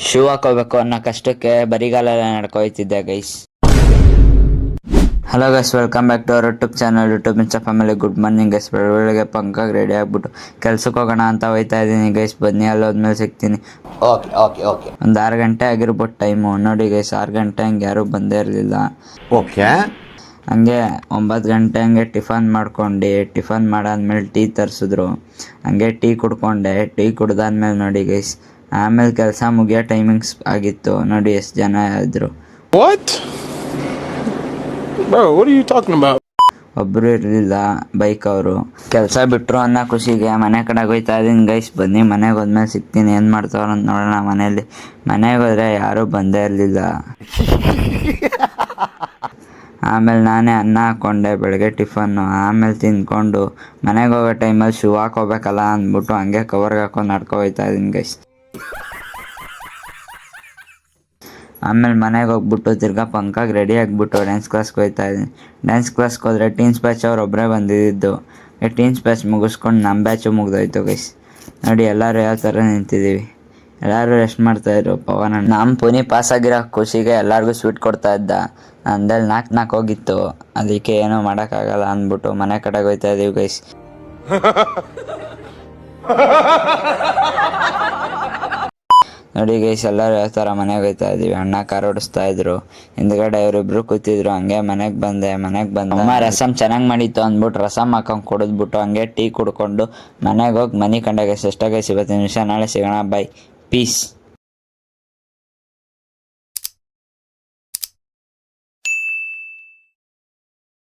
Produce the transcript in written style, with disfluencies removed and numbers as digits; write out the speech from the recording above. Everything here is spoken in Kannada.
ಶೂ ಹಾಕೋಬೇಕು ಅನ್ನೋ ಕಷ್ಟಕ್ಕೆ ಬರಿಗಾಲೆಲ್ಲ ನಡ್ಕೊಯ್ತಿದ್ದೆ guys. Hello guys, welcome back to our YouTube channel YouTube insta family. Good morning guys. ಬೆಳಗ್ಗೆ ಪಂಕಾಗಿ ರೆಡಿ ಆಗ್ಬಿಟ್ಟು ಕೆಲ್ಸಕ್ಕೆ ಹೋಗೋಣ ಅಂತ ಹೋಯ್ತಾ ಇದ್ದೀನಿ ಗೈಸ್. ಬನ್ನಿ, ಅಲ್ಲೋದ್ಮೇಲೆ ಸಿಗ್ತೀನಿ. ಓಕೆ ಒಂದು 6 ಗಂಟೆ ಆಗಿರ್ಬೋದು ಟೈಮು. ನೋಡಿ ಗೈಸ್, 6 ಗಂಟೆ ಹಂಗೆ ಯಾರೂ ಬಂದೇ ಇರಲಿಲ್ಲ. ಓಕೆ ಹಂಗೆ 9 ಗಂಟೆ ಹಂಗೆ ಟಿಫನ್ ಮಾಡ್ಕೊಂಡು, ಟಿಫನ್ ಮಾಡಾದ್ಮೇಲೆ ಟೀ ತರಿಸಿದ್ರು. ಹಂಗೆ ಟೀ ಕುಡ್ಕೊಂಡೆ. ಟೀ ಕುಡ್ದಾದ್ಮೇಲೆ ನೋಡಿ ಗೈಸ್, ಆಮೇಲೆ ಕೆಲಸ ಮುಗಿಯೋ ಟೈಮಿಂಗ್ಸ್ ಆಗಿತ್ತು. ನೋಡಿ ಎಷ್ಟು ಜನ ಇದ್ರು. Bro, what are you talking about? ಒಬ್ಬರು ಇರಲಿಲ್ಲ ಬೈಕ್ ಅವರು. ಕೆಲಸ ಬಿಟ್ಟರು ಅನ್ನೋ ಖುಷಿಗೆ ಮನೆ ಕಡೆಗೆ ಹೋಗ್ತಾ ಇದ್ದೀನಿ ಗೈಸ್. ಬನ್ನಿ, ಮನೆಗೆ ಹೋದ್ಮೇಲೆ ಸಿಗ್ತೀನಿ. ಏನು ಮಾಡ್ತಾವ್ರ ಅಂತ ನೋಡೋಣ ಮನೇಲಿ. ಮನೆಗೆ ಹೋದರೆ ಯಾರೂ ಬಂದೇ ಇರಲಿಲ್ಲ. ಆಮೇಲೆ ನಾನೇ ಅನ್ನ ಹಾಕ್ಕೊಂಡೆ ಬೆಳಗ್ಗೆ ಟಿಫನ್ನು. ಆಮೇಲೆ ತಿಂದ್ಕೊಂಡು ಮನೆಗೆ ಹೋಗೋ ಟೈಮಲ್ಲಿ ಶೂ ಹಾಕೋಬೇಕಲ್ಲ ಅಂದ್ಬಿಟ್ಟು ಹಂಗೆ ಕವರ್ಗೆ ಹಾಕೊಂಡು ನಡ್ಕೊ ಹೋಗ್ತಾ ಇದ್ದೀನಿ ಗೈಸ್. ಆಮೇಲೆ ಮನೆಗೆ ಹೋಗ್ಬಿಟ್ಟು ತಿರ್ಗಾ ಪಂಕಾಗಿ ರೆಡಿ ಆಗಿಬಿಟ್ಟು ಡ್ಯಾನ್ಸ್ ಕ್ಲಾಸ್ಗೆ ಹೋಗ್ತಾ ಇದ್ದೀನಿ. ಡ್ಯಾನ್ಸ್ ಕ್ಲಾಸ್ಗೆ ಹೋದರೆ ಟೀನ್ಸ್ ಬ್ಯಾಚ್ ಅವ್ರು ಒಬ್ಬರೇ ಬಂದಿದ್ದು. ಟೀನ್ಸ್ ಬ್ಯಾಚ್ ಮುಗಿಸ್ಕೊಂಡು ನಮ್ಮ ಬ್ಯಾಚು ಮುಗ್ದೋಯ್ತು ಗೈಸ್. ನೋಡಿ ಎಲ್ಲರೂ ಯಾವ ಥರ ನಿಂತಿದ್ದೀವಿ. ಎಲ್ಲರೂ ರೆಸ್ಟ್ ಮಾಡ್ತಾಯಿದ್ರು. ಪವನ್ ನಮ್ಮ ಪುನಿ ಪಾಸಾಗಿರೋ ಖುಷಿಗೆ ಎಲ್ಲರಿಗೂ ಸ್ವೀಟ್ ಕೊಡ್ತಾ ಇದ್ದ. ಅಂದಲ್ಲಿ 4 ಹೋಗಿತ್ತು. ಅದಕ್ಕೆ ಏನೂ ಮಾಡೋಕ್ಕಾಗಲ್ಲ ಅಂದ್ಬಿಟ್ಟು ಮನೆ ಕಡೆಗೆ ಹೋಗ್ತಾ ಇದ್ದೀವಿ ಗೈಸ್. ನೋಡಿ ಗೈಸ್, ಎಲ್ಲರೂ ಯಾವ ಥರ ಮನೆಗೆ ಹೋಗ್ತಾ ಇದ್ದೀವಿ. ಅಣ್ಣ ಕಾರ್ ಓಡಿಸ್ತಾ ಇದ್ರು, ಹಿಂದ್ಗಡೆ ಇವರಿಬ್ರು ಕೂತಿದ್ರು. ಹಂಗೆ ಮನೆಗೆ ಬಂದೆ. ಅಮ್ಮ ರಸಮ್ ಚೆನ್ನಾಗಿ ಮಾಡಿತ್ತು ಅಂದ್ಬಿಟ್ಟು ರಸಮ್ ಹಾಕೊಂಡು ಕುಡಿದ್ಬಿಟ್ಟು ಹಂಗೆ ಟೀ ಕುಡ್ಕೊಂಡು ಮನೆಗೆ ಹೋಗಿ ಮನೆ ಕಂಡ ಗೈಸ್. ಎಷ್ಟ ಗೈಸ್, ಇವತ್ತಿನ ನಿಮಿಷ ನಾಳೆ ಸಿಗೋಣ. Bye, piece.